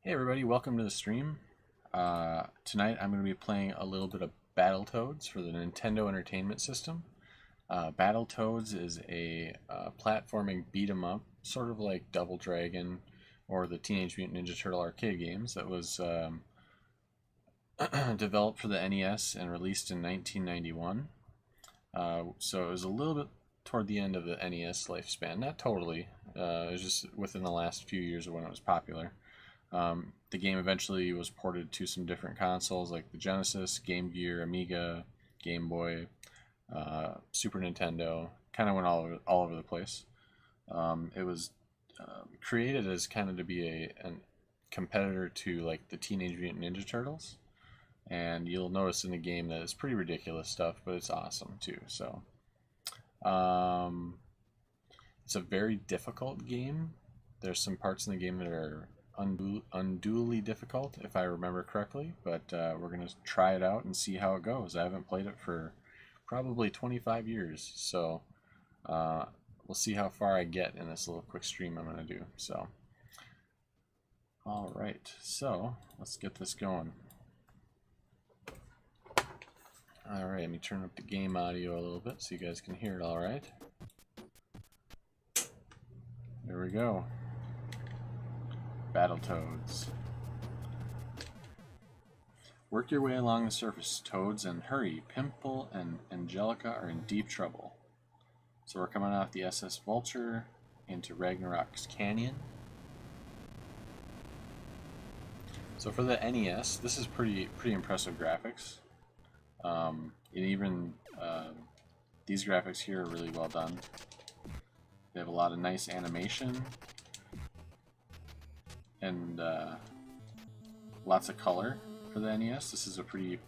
Hey everybody, welcome to the stream. Tonight I'm going to be playing a little bit of Battletoads for the Nintendo Entertainment System. Battletoads is a platforming beat 'em up, sort of like Double Dragon or the Teenage Mutant Ninja Turtle arcade games that was developed for the NES and released in 1991. So it was a little bit toward the end of the NES lifespan, not totally, it was just within the last few years of when it was popular. The game eventually was ported to some different consoles like the Genesis, Game Gear, Amiga, Game Boy, Super Nintendo. Kind of went all over the place. It was created as kind of to be a competitor to like the Teenage Mutant Ninja Turtles, and you'll notice in the game that it's pretty ridiculous stuff, but it's awesome too. So it's a very difficult game. There's some parts in the game that are unduly difficult, if I remember correctly, but we're going to try it out and see how it goes. I haven't played it for probably 25 years, so we'll see how far I get in this little quick stream I'm going to do. So, alright, so let's get this going. Alright, let me turn up the game audio a little bit so you guys can hear it alright. There we go. Battletoads. Work your way along the surface, Toads, and hurry. Pimple and Angelica are in deep trouble. So we're coming off the SS Vulture into Ragnarok's Canyon. So for the NES, this is pretty impressive graphics. And even these graphics here are really well done. They have a lot of nice animation. And lots of color for the NES. This is a pretty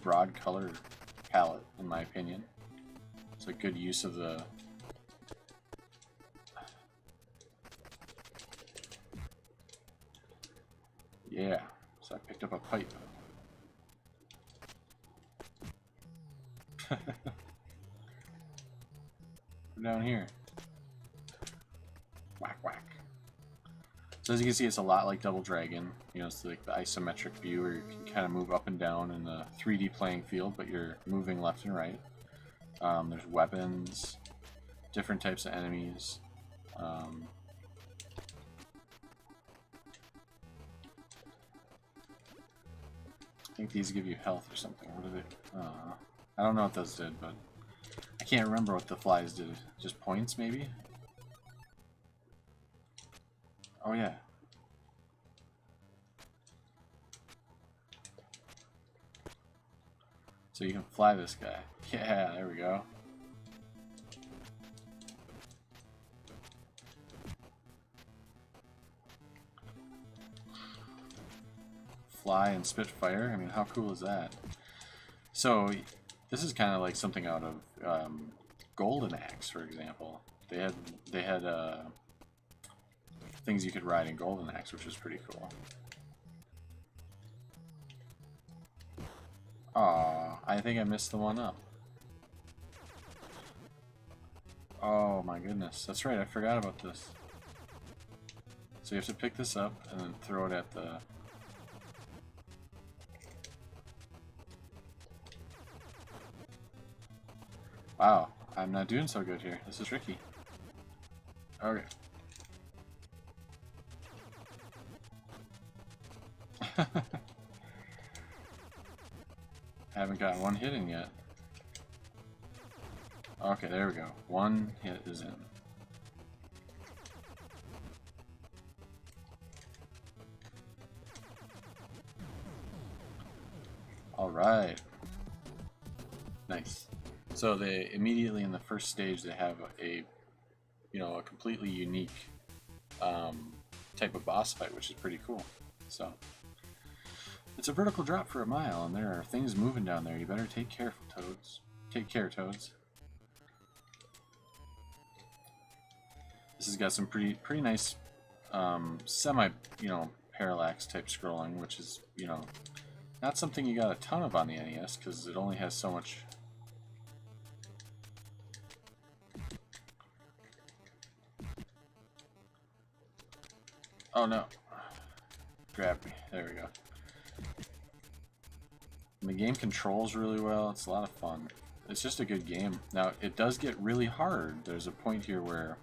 broad color palette, in my opinion. It's a good use of the yeah. So I picked up a pipe. We're down here. Whack whack. So as you can see, it's a lot like Double Dragon. You know, it's like the isometric view where you can kind of move up and down in the 3D playing field, but you're moving left and right. There's weapons, different types of enemies. I think these give you health or something. What did it? I don't know what those did, but I can't remember what the flies did. Just points, maybe? Oh yeah. So you can fly this guy. Yeah, there we go. Fly and spit fire. I mean, how cool is that? So this is kind of like something out of Golden Axe, for example. They had things you could ride in Golden Axe, which was pretty cool. Aw, I think I missed the one up. Oh my goodness, that's right, I forgot about this. So you have to pick this up and then throw it at the... Wow, I'm not doing so good here. This is tricky. Okay. Haven't got one hit in yet. Okay, there we go. One hit is in. Alright. Nice. So they immediately in the first stage they have a completely unique type of boss fight, which is pretty cool. So it's a vertical drop for a mile, and there are things moving down there. You better take care, Toads. Take care, Toads. This has got some pretty nice semi, parallax type scrolling, which is, not something you got a ton of on the NES because it only has so much. Oh no. grab me. There we go. And the game controls really well. It's a lot of fun. It's just a good game. Now, it does get really hard. There's a point here where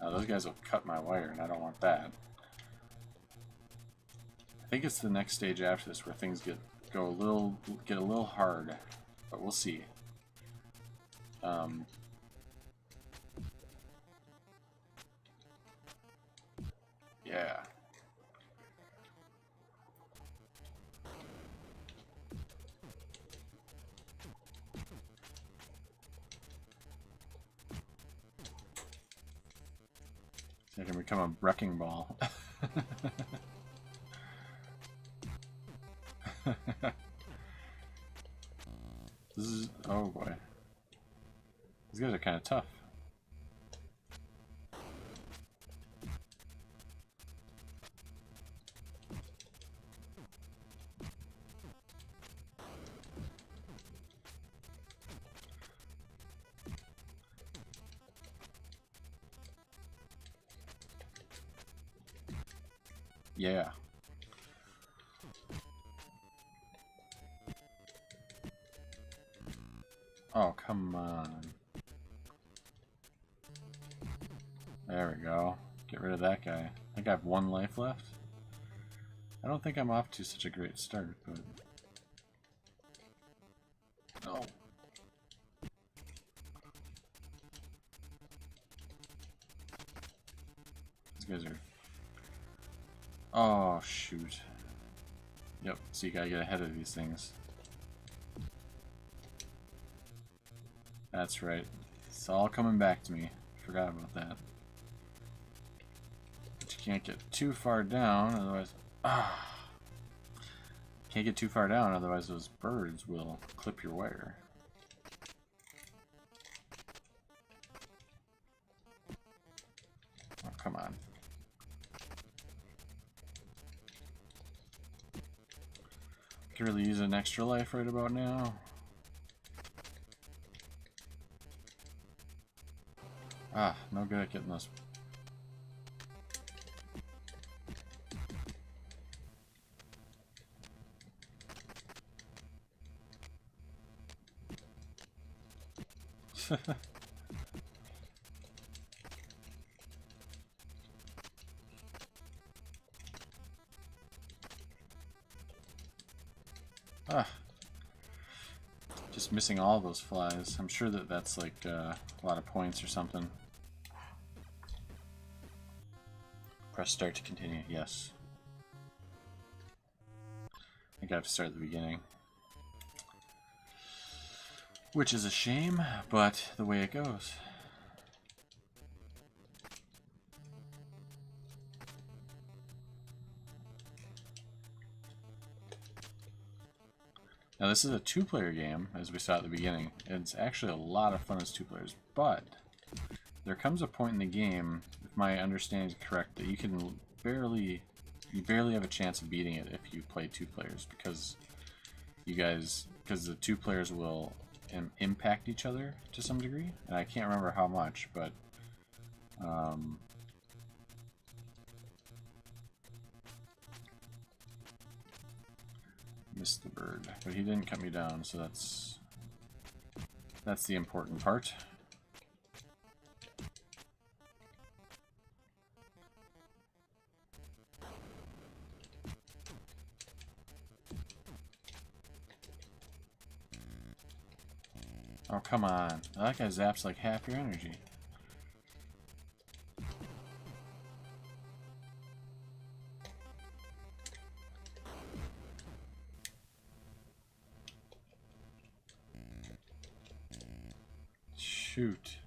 those guys will cut my wire, and I don't want that. I think it's the next stage after this where things get a little hard, but we'll see. Yeah. So I can become a wrecking ball. This is, oh boy. These guys are kind of tough. Yeah. Oh, come on. There we go. Get rid of that guy. I think I have 1 life left. I don't think I'm off to such a great start, but... No. These guys are... Oh, shoot. Yep, so you gotta get ahead of these things. That's right. It's all coming back to me. Forgot about that. But you can't get too far down, otherwise... Can't get too far down, otherwise those birds will clip your wire. Oh, come on. Could really use an extra life right about now. Ah, no good at getting those. Ah, just missing all those flies. I'm sure that that's like a lot of points or something. Press start to continue. Yes. I think I have to start at the beginning. Which is a shame, but the way it goes. Now this is a 2-player game, as we saw at the beginning. It's actually a lot of fun as 2 players, but there comes a point in the game, if my understanding is correct, that you barely have a chance of beating it if you play 2 players, because the 2 players will impact each other to some degree, and I can't remember how much, but missed the bird, but he didn't cut me down, so that's the important part. Oh, come on. That guy zaps like half your energy. Shoot.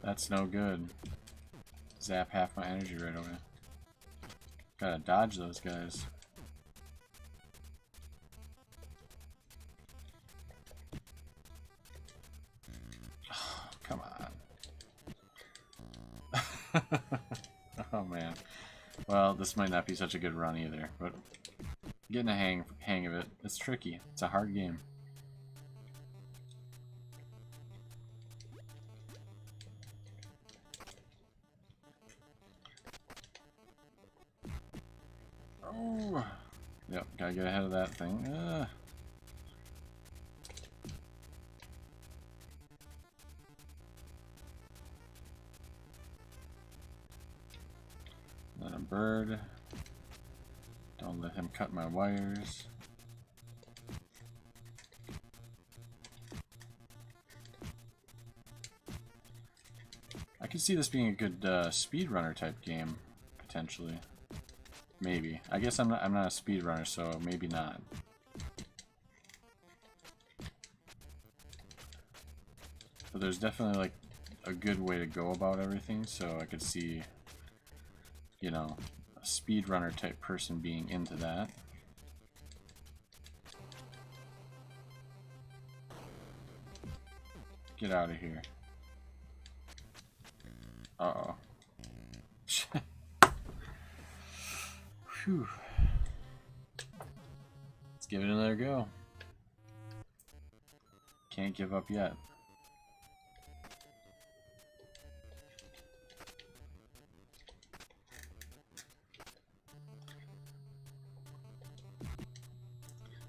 That's no good. Zap half my energy right away. Gotta dodge those guys. Oh, come on. Oh man. Well, this might not be such a good run either, but getting a hang of it. It's tricky. It's a hard game. Oh! Yep, gotta get ahead of that thing. Then a bird. Don't let him cut my wires. I could see this being a good speedrunner type game, potentially. Maybe. I guess I'm not a speedrunner, so maybe not. But there's definitely like a good way to go about everything, so I could see, you know, a speedrunner type person being into that. Get out of here. Uh-oh. Phew. Let's give it another go. Can't give up yet.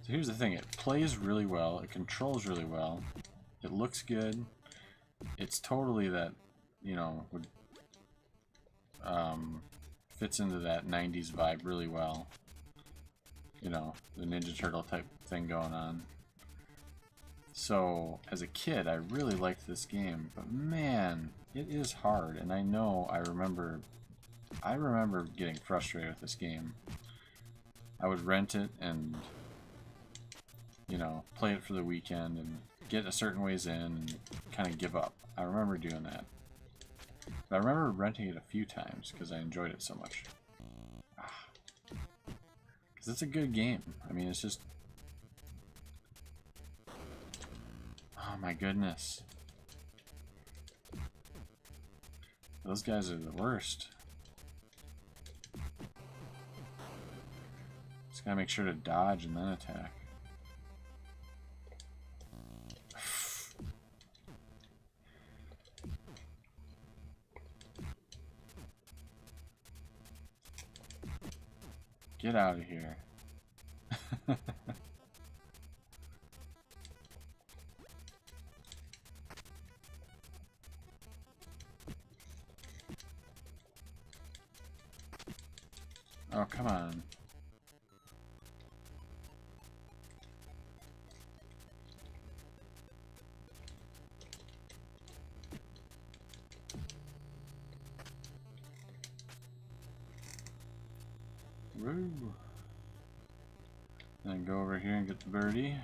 So here's the thing, it plays really well, it controls really well, it looks good, it's totally that, you know, would, fits into that 90s vibe really well. You know, the Ninja Turtle type thing going on. So, as a kid, I really liked this game, but man, it is hard, and I know I remember getting frustrated with this game. I would rent it and, you know, play it for the weekend and get a certain ways in and kind of give up. I remember doing that. But I remember renting it a few times because I enjoyed it so much. Because it's a good game. I mean, it's just... Oh my goodness. Those guys are the worst. Just gotta make sure to dodge and then attack. Get out of here. Oh, come on. Woo. Then go over here and get the birdie.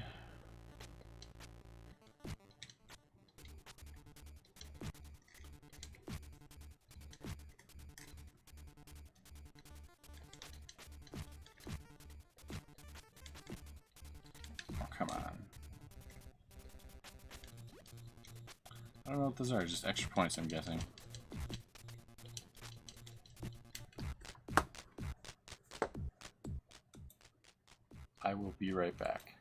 Oh, come on. I don't know what those are, just extra points, I'm guessing. I will be right back.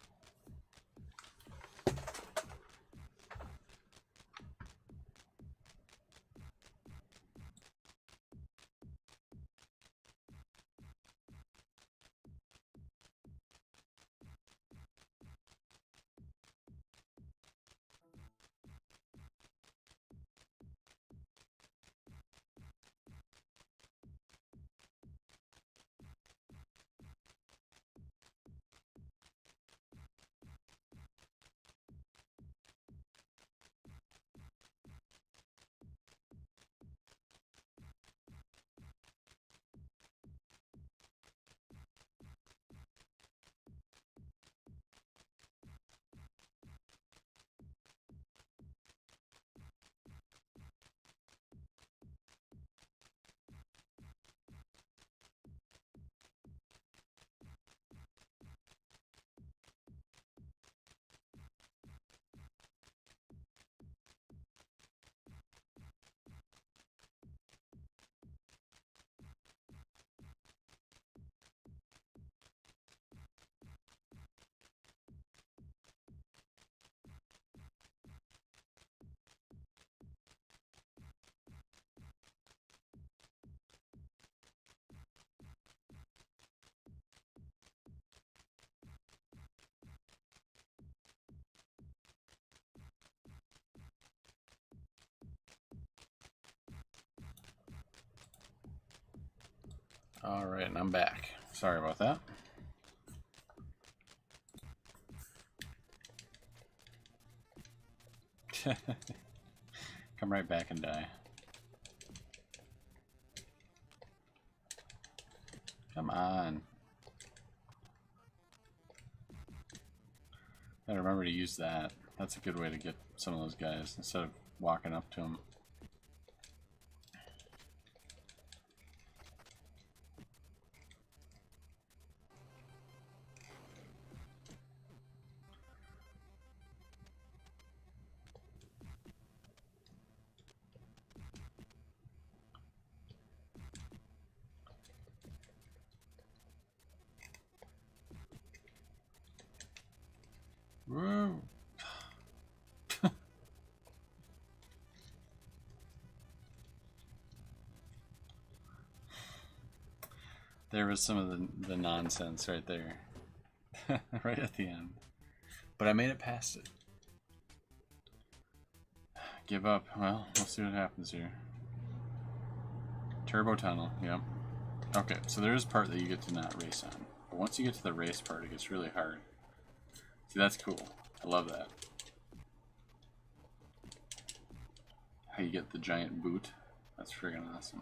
Alright, and I'm back. Sorry about that. Come right back and die. Come on. Gotta remember to use that. That's a good way to get some of those guys instead of walking up to them. Woo! There was some of the nonsense right there. Right at the end. But I made it past it. Give up. Well, we'll see what happens here. Turbo tunnel, yep. Okay, so there is a part that you get to not race on. But once you get to the race part, it gets really hard. See, that's cool. I love that. How you get the giant boot. That's friggin' awesome.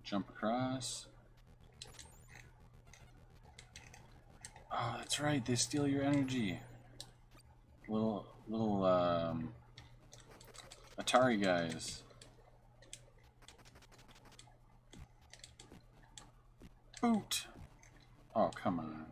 Jump across. Oh, that's right. They steal your energy. Little Atari guys. Boot. Oh, come on.